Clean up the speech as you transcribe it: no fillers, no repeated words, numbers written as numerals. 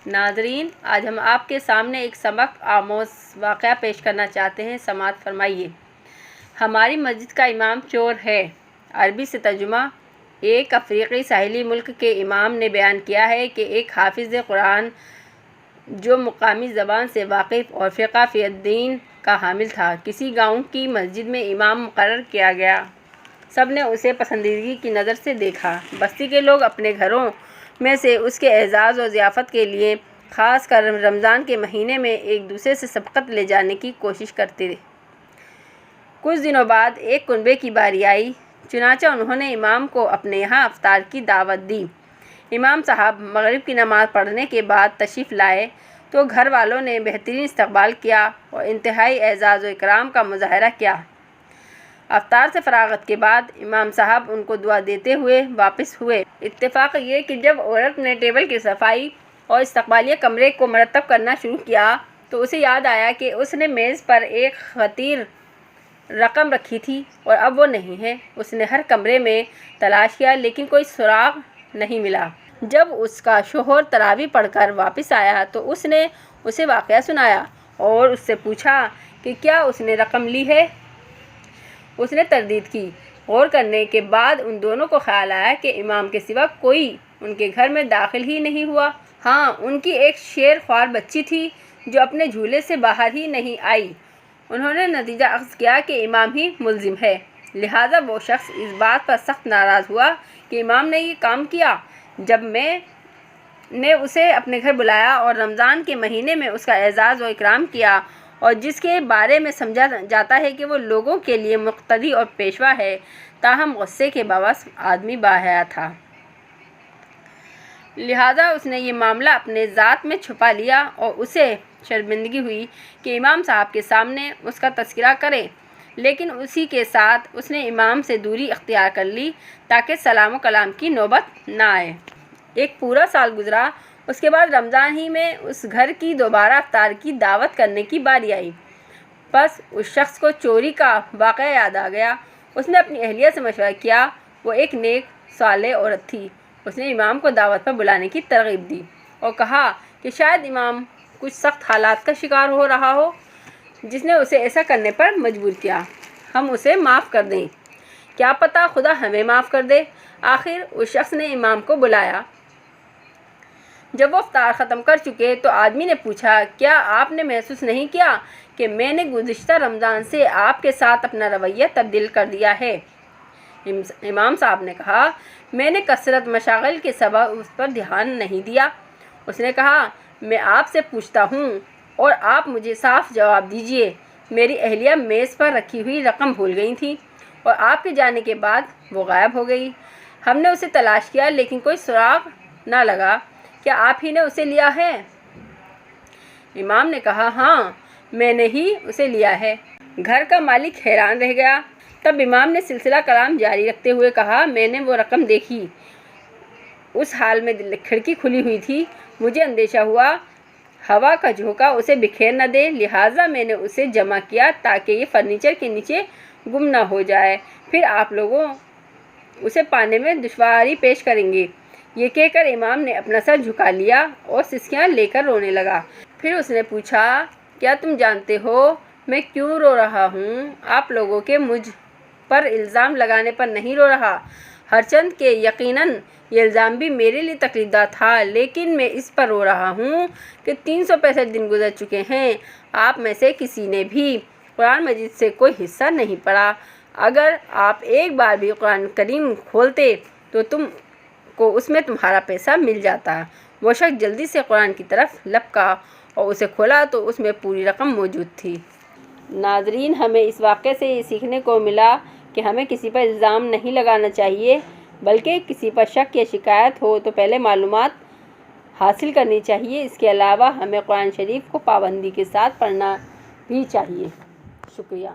ناظرین، آج ہم آپ کے سامنے ایک سبق آموز واقعہ پیش کرنا چاہتے ہیں، سماعت فرمائیے۔ ہماری مسجد کا امام چور ہے۔ عربی سے ترجمہ۔ ایک افریقی ساحلی ملک کے امام نے بیان کیا ہے کہ ایک حافظ قرآن جو مقامی زبان سے واقف اور فقہ فی الدین کا حامل تھا، کسی گاؤں کی مسجد میں امام مقرر کیا گیا۔ سب نے اسے پسندیدگی کی نظر سے دیکھا۔ بستی کے لوگ اپنے گھروں میں سے اس کے اعزاز و ضیافت کے لیے خاص کر رمضان کے مہینے میں ایک دوسرے سے سبقت لے جانے کی کوشش کرتے تھے۔ کچھ دنوں بعد ایک کنبے کی باری آئی، چنانچہ انہوں نے امام کو اپنے یہاں افطار کی دعوت دی۔ امام صاحب مغرب کی نماز پڑھنے کے بعد تشریف لائے تو گھر والوں نے بہترین استقبال کیا اور انتہائی اعزاز و اکرام کا مظاہرہ کیا۔ افطار سے فراغت کے بعد امام صاحب ان کو دعا دیتے ہوئے واپس ہوئے۔ اتفاق یہ کہ جب عورت نے ٹیبل کی صفائی اور استقبالیہ کمرے کو مرتب کرنا شروع کیا تو اسے یاد آیا کہ اس نے میز پر ایک خطیر رقم رکھی تھی اور اب وہ نہیں ہے۔ اس نے ہر کمرے میں تلاش کیا لیکن کوئی سراغ نہیں ملا۔ جب اس کا شوہر تراویح پڑھ کر واپس آیا تو اس نے اسے واقعہ سنایا اور اس سے پوچھا کہ کیا اس نے رقم لی ہے۔ اس نے تردید کی۔ غور کرنے کے بعد ان دونوں کو خیال آیا کہ امام کے سوا کوئی ان کے گھر میں داخل ہی نہیں ہوا۔ ہاں، ان کی ایک شیر خوار بچی تھی جو اپنے جھولے سے باہر ہی نہیں آئی۔ انہوں نے نتیجہ اخذ کیا کہ امام ہی ملزم ہے۔ لہٰذا وہ شخص اس بات پر سخت ناراض ہوا کہ امام نے یہ کام کیا۔ جب میں نے اسے اپنے گھر بلایا اور رمضان کے مہینے میں اس کا اعزاز و اکرام کیا اور جس کے بارے میں سمجھا جاتا ہے کہ وہ لوگوں کے لیے مقتدی اور پیشوا ہے، تاہم غصے کے باعث آدمی باحیا تھا۔ لہٰذا اس نے یہ معاملہ اپنے ذات میں چھپا لیا اور اسے شرمندگی ہوئی کہ امام صاحب کے سامنے اس کا تذکرہ کرے، لیکن اسی کے ساتھ اس نے امام سے دوری اختیار کر لی تاکہ سلام و کلام کی نوبت نہ آئے۔ ایک پورا سال گزرا۔ اس کے بعد رمضان ہی میں اس گھر کی دوبارہ افطار کی دعوت کرنے کی باری آئی۔ بس اس شخص کو چوری کا واقعہ یاد آ گیا۔ اس نے اپنی اہلیہ سے مشورہ کیا۔ وہ ایک نیک صالح عورت تھی۔ اس نے امام کو دعوت پر بلانے کی ترغیب دی اور کہا کہ شاید امام کچھ سخت حالات کا شکار ہو رہا ہو جس نے اسے ایسا کرنے پر مجبور کیا۔ ہم اسے معاف کر دیں۔ کیا پتہ خدا ہمیں معاف کر دے۔ آخر اس شخص نے امام کو بلایا۔ جب وہ افطار ختم کر چکے تو آدمی نے پوچھا، کیا آپ نے محسوس نہیں کیا کہ میں نے گزشتہ رمضان سے آپ کے ساتھ اپنا رویہ تبدیل کر دیا ہے؟ امام صاحب نے کہا، میں نے کثرت مشاغل کے سبب اس پر دھیان نہیں دیا۔ اس نے کہا، میں آپ سے پوچھتا ہوں اور آپ مجھے صاف جواب دیجیے۔ میری اہلیہ میز پر رکھی ہوئی رقم بھول گئی تھی اور آپ کے جانے کے بعد وہ غائب ہو گئی۔ ہم نے اسے تلاش کیا لیکن کوئی سراغ نہ لگا۔ کیا آپ ہی نے اسے لیا ہے؟ امام نے کہا، ہاں، میں نے ہی اسے لیا ہے۔ گھر کا مالک حیران رہ گیا۔ تب امام نے سلسلہ کلام جاری رکھتے ہوئے کہا، میں نے وہ رقم دیکھی۔ اس حال میں کھڑکی کھلی ہوئی تھی۔ مجھے اندیشہ ہوا ہوا کا جھونکا اسے بکھیر نہ دے، لہٰذا میں نے اسے جمع کیا تاکہ یہ فرنیچر کے نیچے گم نہ ہو جائے، پھر آپ لوگوں اسے پانے میں دشواری پیش کریں گے۔ یہ کہہ کر امام نے اپنا سر جھکا لیا اور سسکیاں لے کر رونے لگا۔ پھر اس نے پوچھا، کیا تم جانتے ہو میں کیوں رو رہا ہوں؟ آپ لوگوں کے مجھ پر الزام لگانے پر نہیں رو رہا، ہرچند کہ یقیناً یہ الزام بھی میرے لیے تکلیف دہ تھا، لیکن میں اس پر رو رہا ہوں کہ 365 دن گزر چکے ہیں، آپ میں سے کسی نے بھی قرآن مجید سے کوئی حصہ نہیں پڑھا۔ اگر آپ ایک بار بھی قرآن کریم کھولتے تو تم کو اس میں تمہارا پیسہ مل جاتا۔ وہ شخص جلدی سے قرآن کی طرف لپکا اور اسے کھولا تو اس میں پوری رقم موجود تھی۔ ناظرین، ہمیں اس واقعے سے یہ سیکھنے کو ملا کہ ہمیں کسی پر الزام نہیں لگانا چاہیے، بلکہ کسی پر شک یا شکایت ہو تو پہلے معلومات حاصل کرنی چاہیے۔ اس کے علاوہ ہمیں قرآن شریف کو پابندی کے ساتھ پڑھنا بھی چاہیے۔ شکریہ۔